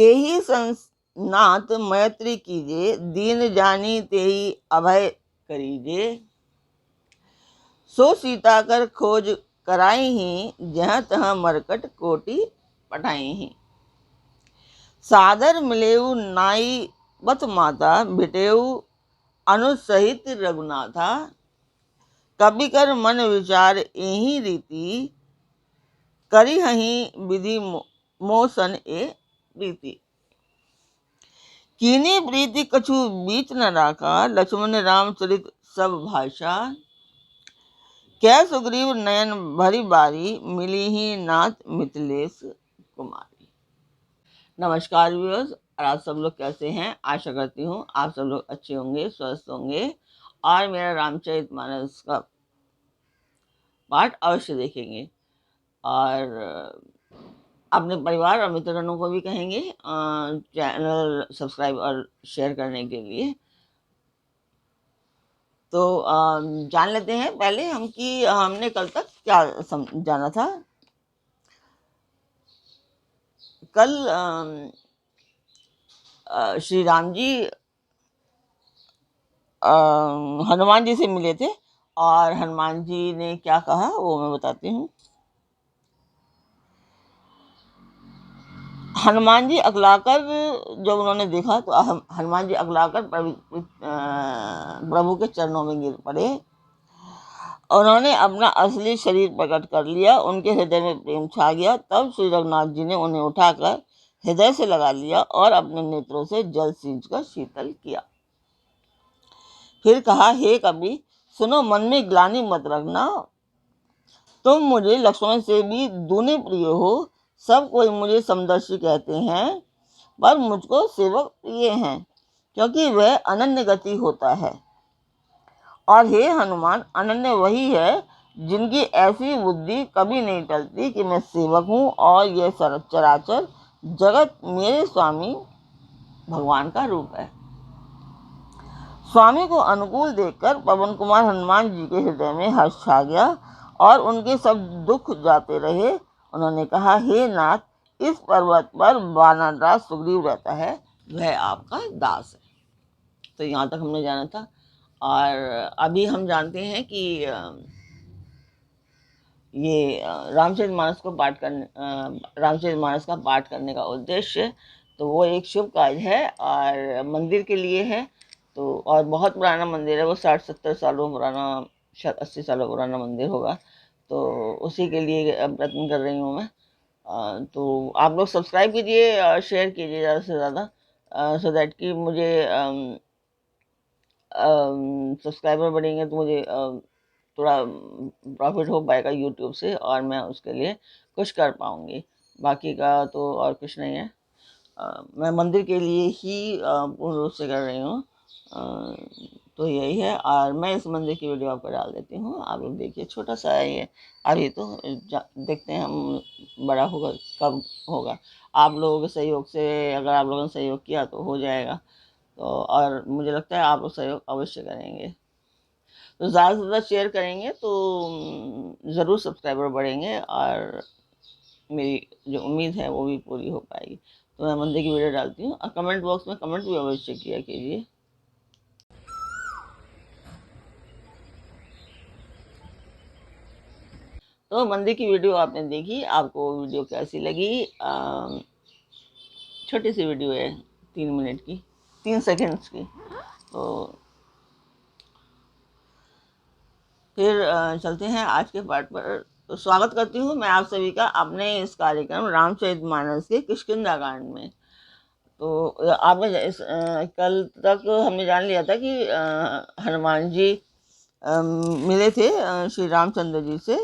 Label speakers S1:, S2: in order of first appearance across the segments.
S1: तेहि संनाथ मैत्री कीजे, दीन जानी तेहि अभय करीजे। सो सीता कर खोज कराई ही, जहाँ तहाँ मरकट कोटि पठाई ही। सादर मिलेऊ नाई बत माता, भिटेऊ अनुज सहित रघुनाथा। कवि कर मन विचार एही रीति, करी हही विधि मोसन ए प्रीति। कीनी प्रीति कछु बीच न राखा, लक्ष्मण राम चरित सब भाषा। कै सुग्रीव नयन भरी बारी, मिली ही नाथ मिथिलेश कुमारी। नमस्कार व्यूअर्स, और आप सब लोग कैसे हैं? आशा करती हूँ आप सब लोग अच्छे होंगे, स्वस्थ होंगे और मेरा रामचरितमानस का पाठ अवश्य देखेंगे और अपने परिवार और मित्रगणों को भी कहेंगे चैनल सब्सक्राइब और शेयर करने के लिए। तो जान लेते हैं पहले हम कि हमने कल तक क्या जाना था। कल श्री राम जी हनुमान जी से मिले थे और हनुमान जी ने क्या कहा वो मैं बताती हूँ। हनुमान जी अगलाकर जब उन्होंने देखा तो हनुमान जी अगलाकर प्रभु के चरणों में गिर पड़े। उन्होंने अपना असली शरीर प्रकट कर लिया, उनके हृदय में प्रेम छा गया। तब श्री रघुनाथ जी ने उन्हें उठाकर हृदय से लगा लिया और अपने नेत्रों से जल सींचकर शीतल किया। फिर कहा, हे कवि सुनो, मन में ग्लानि मत रखना, तुम मुझे लक्ष्मण से भी दूने प्रिय हो। सब कोई मुझे समदर्शी कहते हैं, पर मुझको सेवक प्रिय हैं, क्योंकि वह अनन्य गति होता है। और हे हनुमान, अनन्य वही है जिनकी ऐसी बुद्धि कभी नहीं टलती कि मैं सेवक हूँ और यह चराचर जगत मेरे स्वामी भगवान का रूप है। स्वामी को अनुकूल देखकर पवन कुमार हनुमान जी के हृदय में हर्ष छा गया और उनके सब दुख जाते रहे। उन्होंने कहा, हे नाथ, इस पर्वत पर वानरराज सुग्रीव रहता है, वह आपका दास है। तो यहाँ तक हमने जाना था और अभी हम जानते हैं कि ये रामचरितमानस का पाठ करने का उद्देश्य तो वो एक शुभ कार्य है और मंदिर के लिए है। तो और बहुत पुराना मंदिर है, वो 60-70 सालों पुराना, शायद 80 सालों पुराना मंदिर होगा। तो उसी के लिए प्रयत्न कर रही हूँ मैं। तो आप लोग सब्सक्राइब कीजिए और शेयर कीजिए ज़्यादा से ज़्यादा, सो दैट कि मुझे सब्सक्राइबर बढ़ेंगे तो मुझे थोड़ा प्रॉफिट हो पाएगा यूट्यूब से और मैं उसके लिए कुछ कर पाऊँगी। बाकी का तो और कुछ नहीं है। मैं मंदिर के लिए ही पूर्ण रूप से कर रही हूँ। तो यही है और मैं इस मंदिर की वीडियो आपको डाल देती हूँ, आप लोग देखिए। छोटा सा है ये अभी, तो देखते हैं हम बड़ा होगा कब होगा। आप लोगों के सहयोग से, अगर आप लोगों ने सहयोग किया तो हो जाएगा। तो और मुझे लगता है आप लोग सहयोग अवश्य करेंगे, तो ज़्यादा से ज़्यादा शेयर करेंगे तो ज़रूर सब्सक्राइबर बढ़ेंगे और मेरी जो उम्मीद है वो भी पूरी हो पाएगी। तो मैं मंदिर की वीडियो डालती हूँ और कमेंट बॉक्स में कमेंट भी अवश्य किया कीजिए। तो मंदिर की वीडियो आपने देखी, आपको वीडियो कैसी लगी? छोटी सी वीडियो है, 3 मिनट की, 3 सेकंड्स की। तो फिर चलते हैं आज के पाठ पर। तो स्वागत करती हूँ मैं आप सभी का अपने इस कार्यक्रम रामचरितमानस के किष्किंधा कांड में। तो आपने कल तक हमने जान लिया था कि हनुमान जी मिले थे श्री रामचंद्र जी से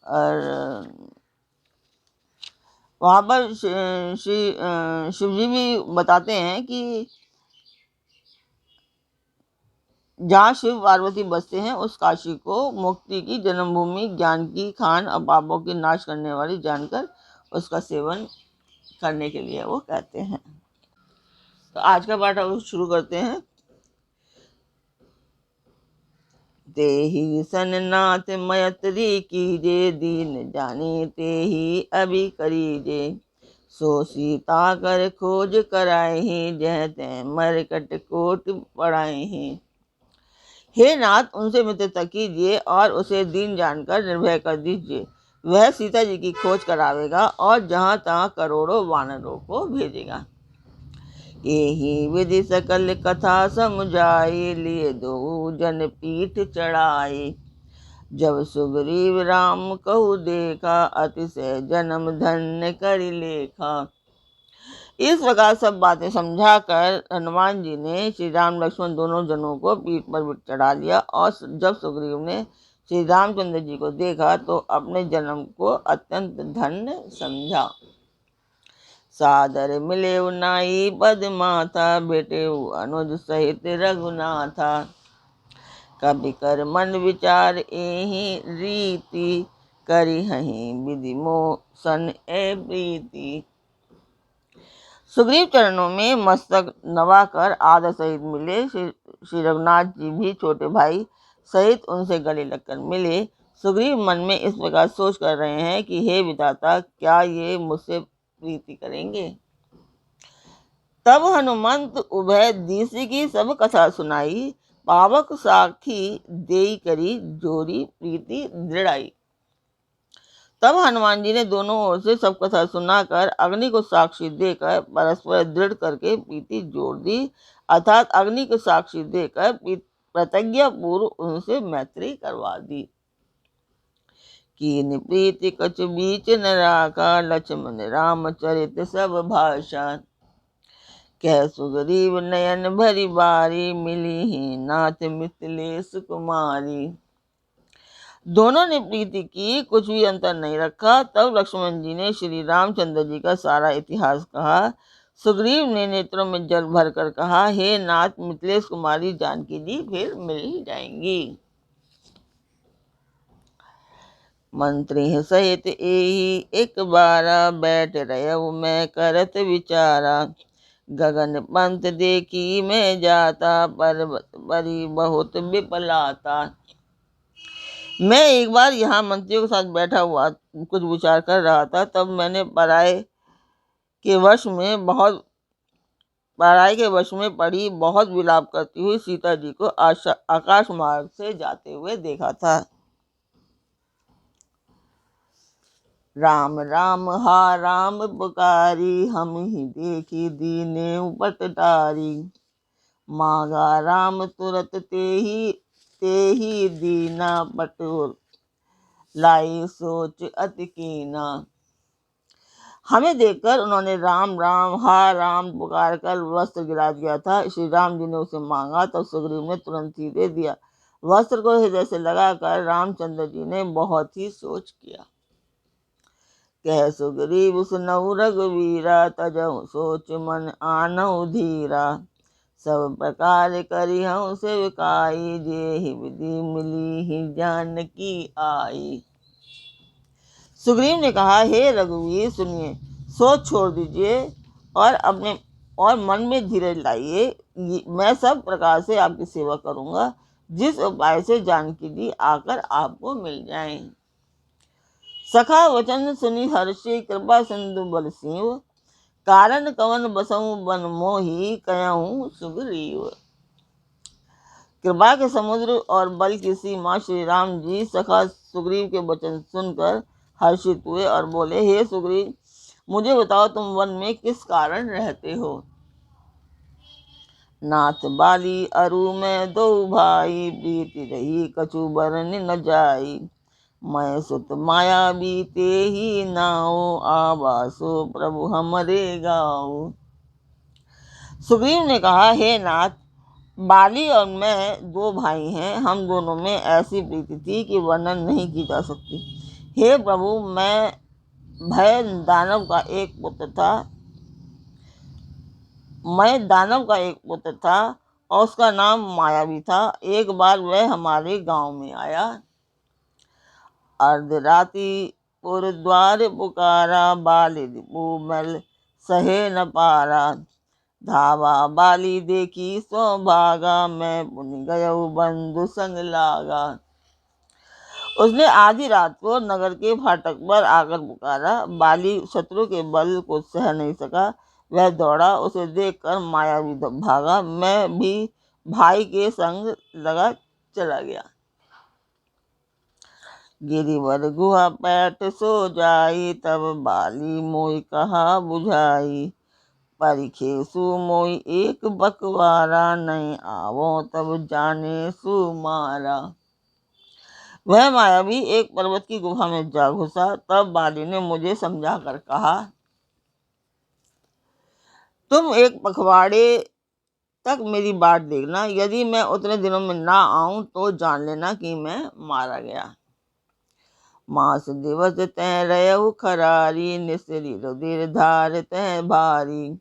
S1: और वहाँ पर श्री शिव जी भी बताते हैं कि जहाँ शिव पार्वती बसते हैं उस काशी को मुक्ति की जन्मभूमि, ज्ञान की खान और पापों की नाश करने वाली जानकर उसका सेवन करने के लिए वो कहते हैं। तो आज का पाठ अब शुरू करते हैं। तेहि सननाथ मयत्री कीजे, दीन जानी तेहि अभी करीजे। सो सीता कर खोज कराई, जह तह मरकट कोट पढ़ाई। हे नाथ, उनसे मित्रता कीजिए और उसे दीन जानकर निर्भय कर दीजिए। वह सीता जी की खोज करावेगा और जहाँ तहाँ करोड़ों वानरों को भेजेगा। यही विधि सकल कथा समझाई, लिए दो जन पीठ चढ़ाई। जब सुग्रीव राम कहु देखा, अतिशय जन्म धन्य कर लेखा। इस प्रकार सब बातें समझाकर हनुमान जी ने श्री राम लक्ष्मण दोनों जनों को पीठ पर चढ़ा लिया। और जब सुग्रीव ने श्री रामचंद्र जी को देखा तो अपने जन्म को अत्यंत धन्य समझा। सादर मिले नाई पद माथा, बेटे अनुज सहित रघुनाथा। कवि कर मन विचार एहि रीति, करी हहीं विधि मोसन ए प्रीति। सुग्रीव चरणों में मस्तक नवाकर आदर सहित मिले। श्री रघुनाथ जी भी छोटे भाई सहित उनसे गले लगकर मिले। सुग्रीव मन में इस प्रकार सोच कर रहे हैं कि हे विधाता, क्या ये मुझसे प्रीति करेंगे। तब हनुमंत उभय दिशि की सब कथा सुनाई, पावक साखी देई करी जोरी प्रीति दृढ़ाई। तब हनुमान जी ने दोनों ओर से सब कथा सुनाकर अग्नि को साक्षी देकर परस्पर दृढ़ करके प्रीति जोड़ दी, अर्थात अग्नि को साक्षी देकर प्रतिज्ञा पूर्व उनसे मैत्री करवा दी। कीन प्रीति कछ बीच न राखा, लक्ष्मण राम चरित सब भाषा। कह सुग्रीव नयन भरी बारी, मिली ही नाथ मिथिलेश कुमारी। दोनों ने प्रीति की, कुछ भी अंतर नहीं रखा। तब लक्ष्मण जी ने श्री रामचंद्र जी का सारा इतिहास कहा। सुग्रीव ने नेत्रों में जल भरकर कहा, हे नाथ, मिथिलेश कुमारी जानकी जी फिर मिल ही जाएंगी। मंत्री सहित एही एक बारा, बैठ रहे मैं करत विचारा। गगन पंथ देखी मैं जाता, पर्वत बरी बहुत विपलाता। मैं एक बार यहाँ मंत्रियों के साथ बैठा हुआ कुछ विचार कर रहा था। तब मैंने पराये के वश में पड़ी बहुत विलाप करती हुई सीता जी को आकाश मार्ग से जाते हुए देखा था। राम राम हा राम पुकारी, हम ही देखी दीने उपटटारी। मांगा राम तुरत तेही दीना, पटुर लाई सोच अति कीना। हमें देखकर उन्होंने राम राम हा राम पुकार कर वस्त्र गिरा दिया था। श्री राम जी ने उसे मांगा तो सुग्रीव ने तुरंत ही दे दिया। वस्त्र को हृदय से लगाकर रामचंद्र जी ने बहुत ही सोच किया। कह सुग्रीव सुनऊ रघुवीरा, तजहु सोच मन आनऊ धीरा। सब प्रकार करिहु सेवकाई, जेहि विधि मिली ही जानकी आई। सुग्रीव ने कहा, हे रघुवीर सुनिए, सोच छोड़ दीजिए और मन में धीरज लाइए। मैं सब प्रकार से आपकी सेवा करूंगा, जिस उपाय से जानकी जी आकर आपको मिल जाएं। सखा वचन सुनी हर्षि, कृपा सिंधु बल सिंह। कारण कवन बसऊं बन मोही, कहऊं सुग्रीव। कृपा के समुद्र और बल की सीमा श्री राम जी सखा सुग्रीव के वचन सुनकर हर्षित हुए और बोले, हे सुग्रीव, मुझे बताओ तुम वन में किस कारण रहते हो। नाथ बाली अरु में दो भाई, प्रीति रही कछु बरन न जाई। मैं सुत माया बीते ही नाओ, आवासो प्रभु हमरे गाओ। सुग्रीव ने कहा, हे नाथ, बाली और मैं दो भाई हैं। हम दोनों में ऐसी प्रीति थी कि वर्णन नहीं की जा सकती। हे प्रभु, मैं दानव का एक पुत्र था और उसका नाम मायावी था। एक बार वह हमारे गांव में आया। अर्धरात्रि पुरद्वार पुकारा, बाली रिपुमल सहे न पारा। धावा बाली देखी सो भागा, मैं पुनि गयऊ बंधु संग लागा। उसने आधी रात को नगर के फाटक पर आकर पुकारा। बाली शत्रु के बल को सह नहीं सका, वह दौड़ा। उसे देखकर मायावी भागा। मैं भी भाई के संग लगा चला गया। गिरिवर गुहा पैठ सो जाई, तब बाली मोई कहा बुझाई। परिखे सुमोई एक बकवारा, नहीं आवो तब जाने सुमारा। वह मायावी एक पर्वत की गुफा में जा घुसा। तब बाली ने मुझे समझा कर कहा, तुम एक पखवाड़े तक मेरी बाट देखना। यदि मैं उतने दिनों में ना आऊं तो जान लेना कि मैं मारा गया। मास दिवस तह रहु खरारी, निसरी रुधिर धार तह भारी।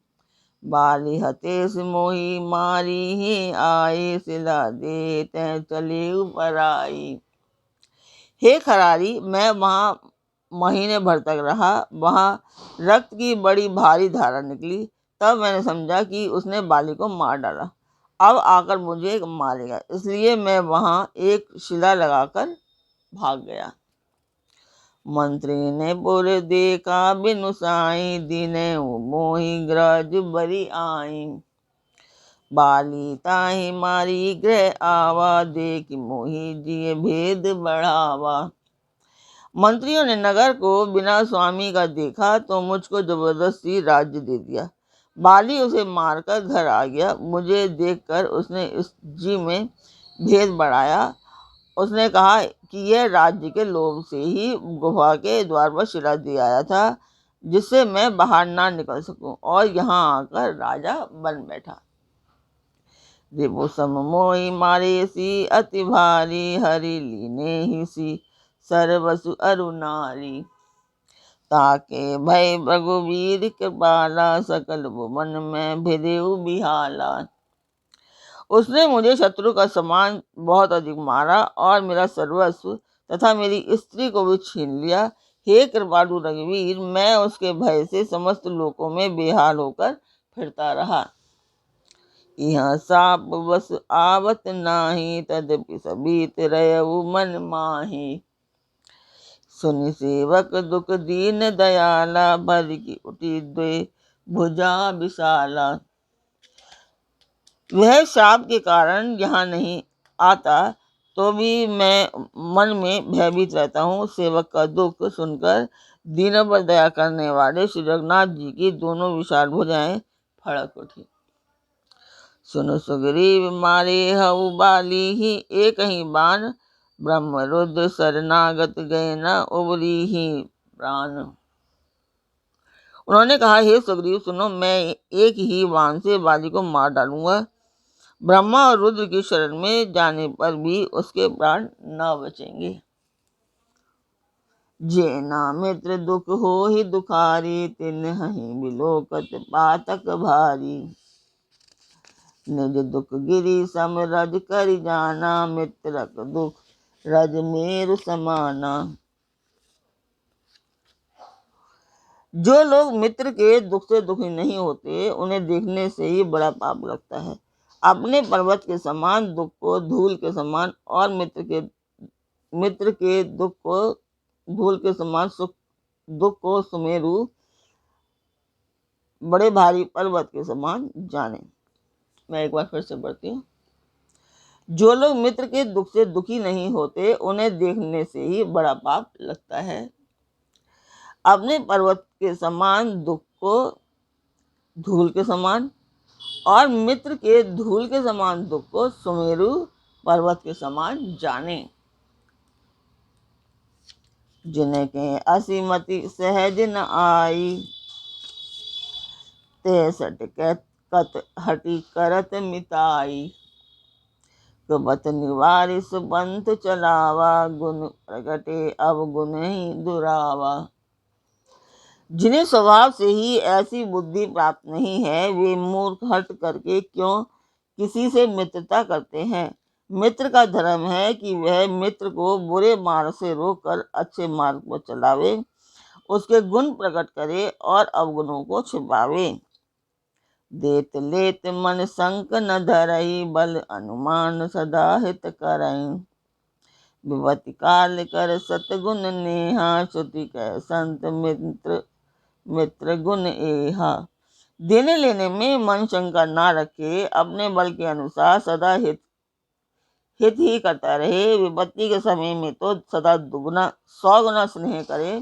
S1: बाली हतेश मोही मारी ही आए, सिला दे तह चले पराई। हे खरारी, मैं वहां महीने भर तक रहा। वहां रक्त की बड़ी भारी धारा निकली। तब मैंने समझा कि उसने बाली को मार डाला, अब आकर मुझे मारेगा। इसलिए मैं वहां एक शिला लगाकर भाग गया। मंत्री ने पुर देखा बिनु साई, दिने मोहि ग्रज बरी आई। बाली ताहि मारी गृह आवा, देख मोहि जिय भेद बढ़ावा। मंत्रियों ने नगर को बिना स्वामी का देखा तो मुझको जबरदस्ती राज्य दे दिया। बाली उसे मारकर घर आ गया। मुझे देखकर उसने इस जी में भेद बढ़ाया। उसने कहा कि यह राज्य के लोभ से ही गुफा के द्वार पर शिला दे आया था, जिससे मैं बाहर ना निकल सकूं, और यहाँ आकर राजा बन बैठा। रिपु सम मोहि मारे सी अति भारी, हरि लीने ही सी सर्वसु अरु नारी। ताके भय रघुवीर कृपाला, सकल भुवन में भिदेउ बिहाला। उसने मुझे शत्रु का समान बहुत अधिक मारा और मेरा सर्वस्व तथा मेरी स्त्री को भी छीन लिया। हे कृपालु रघुवीर, मैं उसके भय से समस्त लोकों में बेहाल होकर फिरता रहा। यह साप बस आवत नाही, तदपि सबीत रहु मन माही। सुनि सेवक दुख दीन दयाला, भर की उठी द्वे भुजा विशाला। वह शाप के कारण यहाँ नहीं आता, तो भी मैं मन में भयभीत रहता हूँ। सेवक का दुख सुनकर दीनों पर दया करने वाले श्री रघुनाथ जी की दोनों विशाल भुजाएं फड़क उठी। सुनो सुग्रीव मारे हऊ बाली ही, एक ही बाण ब्रह्म रुद्र शरणागत गए न उबरी ही प्राण। उन्होंने कहा, हे सुग्रीव सुनो, मैं एक ही बाण से बाली को मार डालूंगा। ब्रह्मा और रुद्र की शरण में जाने पर भी उसके प्राण न बचेंगे। जेना मित्र दुख हो ही दुखारी, तिन्हि बिलोकत पातक भारी। निज दुख गिरी सम रज करि जाना, मित्रक दुख रज मेरु समाना। जो लोग मित्र के दुख से दुखी नहीं होते, उन्हें देखने से ही बड़ा पाप लगता है। अपने पर्वत के समान दुख को धूल के समान, और मित्र के दुख को धूल के समान, दुख को सुमेरु बड़े भारी पर्वत के समान जाने। मैं एक बार फिर से पढ़ती हूँ। जो लोग मित्र के दुख से दुखी नहीं होते, उन्हें देखने से ही बड़ा पाप लगता है। अपने पर्वत के समान दुख को धूल के समान, और मित्र के धूल के समान दुख को सुमेरु पर्वत के समान जाने। जिनके असीमति सहज न आई, ते सट कत हटी करत मिताई। कुबत निवारि सुपंथ चलावा, गुण प्रगटे अब गुण ही दुरावा। जिन्हें स्वभाव से ही ऐसी बुद्धि प्राप्त नहीं है, वे मूर्ख हट करके क्यों किसी से मित्रता करते हैं। मित्र का धर्म है कि वह मित्र को बुरे मार्ग से रोककर अच्छे मार्ग पर चलावे, उसके गुण प्रकट करे और अवगुणों को छिपावे। देत लेत मन संक न धरई, बल अनुमान सदा हित करई। विपत्ति काल कर सतगुण नेहा, श्रुति कह संत मित्र मित्र गुण एहा। देने लेने में मन शंका ना रखे, अपने बल के अनुसार सदा हित ही करता रहे। विपत्ति के समय में तो सदा दुगुना 100 गुना स्नेह करे।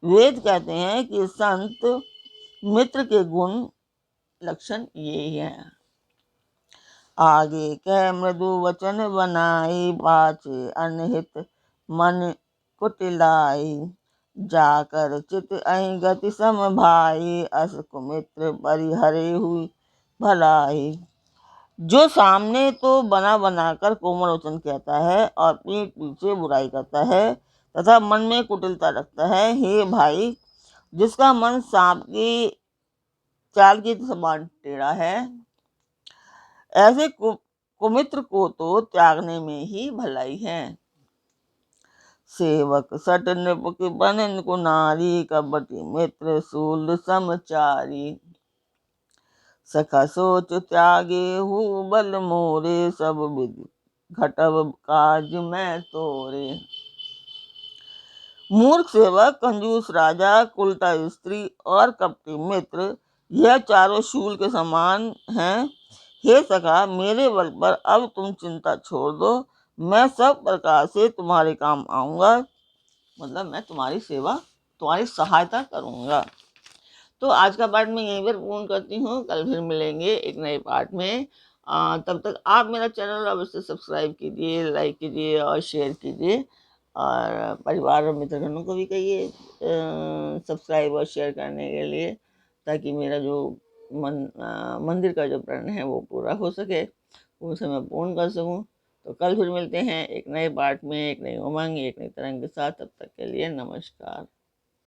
S1: वेद कहते हैं कि संत मित्र के गुण लक्षण ये ही हैं। आगे कह मृदु वचन बनाई, पाछे अनहित मन कुटिलाई। जाकर चित अहि गति सम भाई, अस कुमित्र परिहरे हुई भलाई। जो सामने तो बना बनाकर कोमल वचन कहता है और पीठ पीछे बुराई करता है तथा मन में कुटिलता रखता है, हे भाई, जिसका मन सांप की चाल की समान टेढ़ा है, ऐसे कुमित्र को तो त्यागने में ही भलाई है। सेवक सट नृप के बन कुनारी, कपटी मित्र सूल समचारी। सखा सोच त्यागे हु बल मोरे, सब विधि घटव काज मैं तोरे। मूर्ख सेवक, कंजूस राजा, कुलटा स्त्री और कपटी मित्र, यह चारों शूल के समान हैं। हे सखा, मेरे बल पर अब तुम चिंता छोड़ दो, मैं सब प्रकार से तुम्हारे काम आऊंगा, मतलब मैं तुम्हारी सेवा, तुम्हारी सहायता करूंगा। तो आज का पाठ मैं यहीं पर पूर्ण करती हूँ। कल फिर मिलेंगे एक नए पाठ में। तब तक आप मेरा चैनल अवश्य सब्सक्राइब कीजिए, लाइक कीजिए और शेयर कीजिए, और परिवार और मित्रगणों को भी कहिए सब्सक्राइब और शेयर करने के लिए, ताकि मेरा जो मंदिर का जो प्रण है वो पूरा हो सके, उसे मैं पूर्ण कर सकूं। तो कल फिर मिलते हैं एक नए पाठ में, एक नई उमंग, एक नई तरंग के साथ। तब तक के लिए नमस्कार।